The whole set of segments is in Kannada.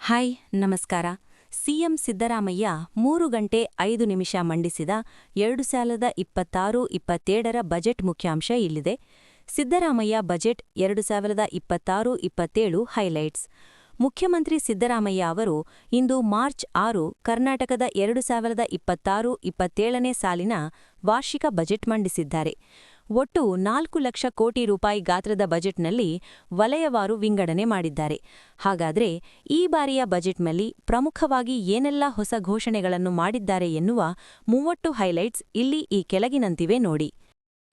ಹಾಯ್ ನಮಸ್ಕಾರ. ಸಿಎಂ ಸಿದ್ದರಾಮಯ್ಯ 3 ಗಂಟೆ 5 ನಿಮಿಷ ಮಂಡಿಸಿದ 2026-27ರ ಬಜೆಟ್ ಮುಖ್ಯಾಂಶ ಇಲ್ಲಿದೆ. Siddaramaiah budget 2026-27 highlights. ಮುಖ್ಯಮಂತ್ರಿ ಸಿದ್ದರಾಮಯ್ಯ ಅವರು ಇಂದು ಮಾರ್ಚ್ 6 ಕರ್ನಾಟಕದ 2026-27ನೇ ಸಾಲಿನ ವಾರ್ಷಿಕ ಬಜೆಟ್ ಮಂಡಿಸಿದ್ದಾರೆ. ಒಟ್ಟು 4 ಲಕ್ಷ ಕೋಟಿ ರೂಪಾಯಿ ಗಾತ್ರದ ಬಜೆಟ್ನಲ್ಲಿ ವಲಯವಾರು ವಿಂಗಡಣೆ ಮಾಡಿದ್ದಾರೆ. ಹಾಗಾದ್ರೆ ಈ ಬಾರಿಯ ಬಜೆಟ್ನಲ್ಲಿ ಪ್ರಮುಖವಾಗಿ ಏನೆಲ್ಲ ಹೊಸ ಘೋಷಣೆಗಳನ್ನು ಮಾಡಿದ್ದಾರೆ ಎನ್ನುವ 30 ಹೈಲೈಟ್ಸ್ ಇಲ್ಲಿ ಈ ಕೆಳಗಿನಂತಿವೆ ನೋಡಿ.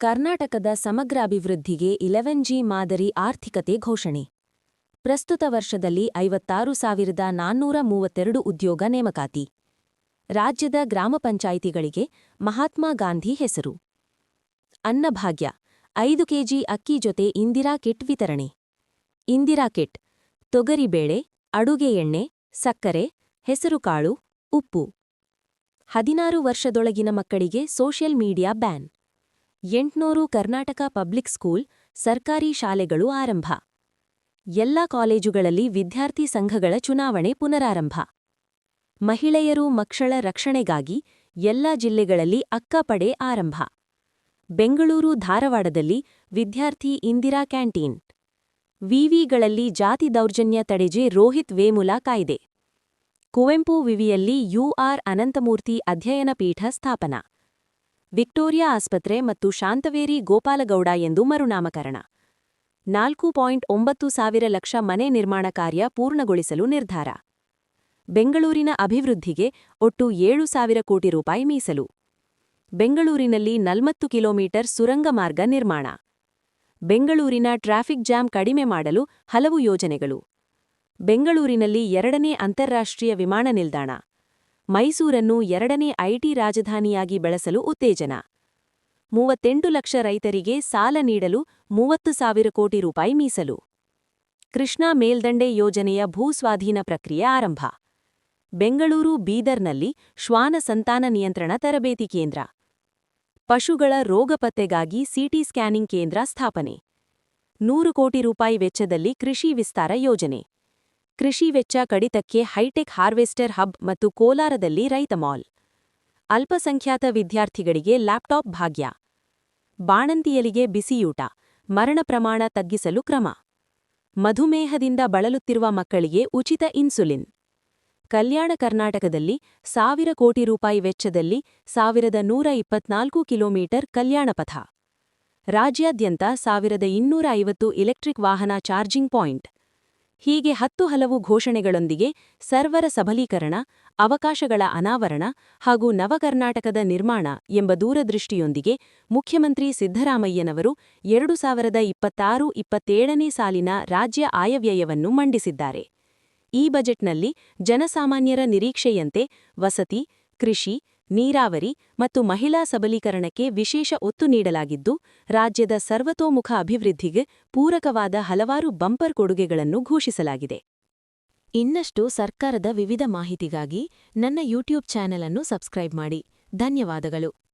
ಕರ್ನಾಟಕದ ಸಮಗ್ರ ಅಭಿವೃದ್ಧಿಗೆ 11G ಮಾದರಿ ಆರ್ಥಿಕತೆ ಘೋಷಣೆ. ಪ್ರಸ್ತುತ ವರ್ಷದಲ್ಲಿ 56,432 ಉದ್ಯೋಗ ನೇಮಕಾತಿ. ರಾಜ್ಯದ ಗ್ರಾಮ ಪಂಚಾಯಿತಿಗಳಿಗೆ ಮಹಾತ್ಮ ಗಾಂಧಿ ಹೆಸರು. ಅನ್ನಭಾಗ್ಯ 5 ಕೆಜಿ ಅಕ್ಕಿ ಜೊತೆ ಇಂದಿರಾ ಕಿಟ್ ವಿತರಣೆ. ಇಂದಿರಾ ಕಿಟ್ ತೊಗರಿಬೇಳೆ, ಅಡುಗೆ ಎಣ್ಣೆ, ಸಕ್ಕರೆ, ಹೆಸರುಕಾಳು, ಉಪ್ಪು. 16 ವರ್ಷದೊಳಗಿನ ಮಕ್ಕಳಿಗೆ social media ban. 800 Karnataka public school, ಸರ್ಕಾರಿ ಶಾಲೆಗಳು ಆರಂಭ. ಎಲ್ಲ ಕಾಲೇಜುಗಳಲ್ಲಿ ವಿದ್ಯಾರ್ಥಿ ಸಂಘಗಳ ಚುನಾವಣೆ ಪುನರಾರಂಭ. ಮಹಿಳೆಯರು ಮಕ್ಕಳ ರಕ್ಷಣೆಗಾಗಿ ಎಲ್ಲ ಜಿಲ್ಲೆಗಳಲ್ಲಿ ಅಕ್ಕಪಡೆ ಆರಂಭ. ಬೆಂಗಳೂರು ಧಾರವಾಡದಲ್ಲಿ ವಿದ್ಯಾರ್ಥಿ ಇಂದಿರಾ ಕ್ಯಾಂಟೀನ್. ವಿವಿಗಳಲ್ಲಿ ಜಾತಿ ದೌರ್ಜನ್ಯ ತಡೆಗೆ ರೋಹಿತ್ ವೇಮುಲ ಕಾಯ್ದೆ. ಕುವೆಂಪು ವಿವಿಯಲ್ಲಿ ಯುಆರ್ ಅನಂತಮೂರ್ತಿ ಅಧ್ಯಯನ ಪೀಠ ಸ್ಥಾಪನಾ. ವಿಕ್ಟೋರಿಯಾ ಆಸ್ಪತ್ರೆ ಮತ್ತು ಶಾಂತವೇರಿ ಗೋಪಾಲಗೌಡ ಎಂದು ಮರುನಾಮಕರಣ. 4.9 ಸಾವಿರ ಲಕ್ಷ ಮನೆ ನಿರ್ಮಾಣ ಕಾರ್ಯ ಪೂರ್ಣಗೊಳಿಸಲು ನಿರ್ಧಾರ. ಬೆಂಗಳೂರಿನ ಅಭಿವೃದ್ಧಿಗೆ ಒಟ್ಟು 7,000 ಕೋಟಿ ರೂಪಾಯಿ ಮೀಸಲು. ಬೆಂಗಳೂರಿನಲ್ಲಿ 40 ಕಿಲೋಮೀಟರ್ ಸುರಂಗ ಮಾರ್ಗ ನಿರ್ಮಾಣ. ಬೆಂಗಳೂರಿನ ಟ್ರಾಫಿಕ್ ಜಾಮ್ ಕಡಿಮೆ ಮಾಡಲು ಹಲವು ಯೋಜನೆಗಳು. ಬೆಂಗಳೂರಿನಲ್ಲಿ 2ನೇ ಅಂತಾರಾಷ್ಟ್ರೀಯ ವಿಮಾನ ನಿಲ್ದಾಣ. ಮೈಸೂರನ್ನು 2ನೇ ಐಟಿ ರಾಜಧಾನಿಯಾಗಿ ಬೆಳೆಸಲು ಉತ್ತೇಜನ. 38 ಲಕ್ಷ ರೈತರಿಗೆ ಸಾಲ ನೀಡಲು 30,000 ಕೋಟಿ ರೂಪಾಯಿ ಮೀಸಲು. ಕೃಷ್ಣಾ ಮೇಲ್ದಂಡೆ ಯೋಜನೆಯ ಭೂಸ್ವಾಧೀನ ಪ್ರಕ್ರಿಯೆ ಆರಂಭ. ಬೆಂಗಳೂರು ಬೀದರ್ನಲ್ಲಿ ಶ್ವಾನ ಸಂತಾನ ನಿಯಂತ್ರಣ ತರಬೇತಿ ಕೇಂದ್ರ. ಪಶುಗಳ ರೋಗ ಪತ್ತೆಗಾಗಿ ಸಿಟಿ ಸ್ಕ್ಯಾನಿಂಗ್ ಕೇಂದ್ರ ಸ್ಥಾಪನೆ. 100 ಕೋಟಿ ರೂಪಾಯಿ ವೆಚ್ಚದಲ್ಲಿ ಕೃಷಿ ವಿಸ್ತಾರ ಯೋಜನೆ. ಕೃಷಿ ವೆಚ್ಚ ಕಡಿತಕ್ಕೆ ಹೈಟೆಕ್ ಹಾರ್ವೆಸ್ಟರ್ ಹಬ್ ಮತ್ತು ಕೋಲಾರದಲ್ಲಿ ರೈತ ಮಾಲ್. ಅಲ್ಪಸಂಖ್ಯಾತ ವಿದ್ಯಾರ್ಥಿಗಳಿಗೆ ಲ್ಯಾಪ್ಟಾಪ್ ಭಾಗ್ಯ. ಬಾಣಂತಿಯರಿಗೆ ಬಿಸಿಯೂಟ, ಮರಣ ಪ್ರಮಾಣ ತಗ್ಗಿಸಲು ಕ್ರಮ. ಮಧುಮೇಹದಿಂದ ಬಳಲುತ್ತಿರುವ ಮಕ್ಕಳಿಗೆ ಉಚಿತ ಇನ್ಸುಲಿನ್. ಕಲ್ಯಾಣ ಕರ್ನಾಟಕದಲ್ಲಿ 1,000 ಕೋಟಿ ರೂಪಾಯಿ ವೆಚ್ಚದಲ್ಲಿ 1,124 ಕಿಲೋಮೀಟರ್ ಕಲ್ಯಾಣ ಪಥ. ರಾಜ್ಯಾದ್ಯಂತ 1,250 ಇಲೆಕ್ಟ್ರಿಕ್ ವಾಹನ ಚಾರ್ಜಿಂಗ್ ಪಾಯಿಂಟ್. ಹೀಗೆ 10 ಹಲವು ಘೋಷಣೆಗಳೊಂದಿಗೆ ಸರ್ವರ ಸಬಲೀಕರಣ, ಅವಕಾಶಗಳ ಅನಾವರಣ ಹಾಗೂ ನವಕರ್ನಾಟಕದ ನಿರ್ಮಾಣ ಎಂಬ ದೂರದೃಷ್ಟಿಯೊಂದಿಗೆ ಮುಖ್ಯಮಂತ್ರಿ ಸಿದ್ದರಾಮಯ್ಯನವರು 2026-27ನೇ ಸಾಲಿನ ರಾಜ್ಯ ಆಯವ್ಯಯವನ್ನು ಮಂಡಿಸಿದ್ದಾರೆ. ಈ ಬಜೆಟ್ನಲ್ಲಿ ಜನಸಾಮಾನ್ಯರ ನಿರೀಕ್ಷೆಯಂತೆ ವಸತಿ, ಕೃಷಿ, ನೀರಾವರಿ ಮತ್ತು ಮಹಿಳಾ ಸಬಲೀಕರಣಕ್ಕೆ ವಿಶೇಷ ಒತ್ತು ನೀಡಲಾಗಿದ್ದು, ರಾಜ್ಯದ ಸರ್ವತೋಮುಖ ಅಭಿವೃದ್ಧಿಗೆ ಪೂರಕವಾದ ಹಲವಾರು ಬಂಪರ್ ಕೊಡುಗೆಗಳನ್ನು ಘೋಷಿಸಲಾಗಿದೆ. ಇನ್ನಷ್ಟು ಸರ್ಕಾರದ ವಿವಿಧ ಮಾಹಿತಿಗಾಗಿ ನನ್ನ ಯೂಟ್ಯೂಬ್ ಚಾನೆಲ್ ಅನ್ನು ಸಬ್ಸ್ಕ್ರೈಬ್ ಮಾಡಿ. ಧನ್ಯವಾದಗಳು.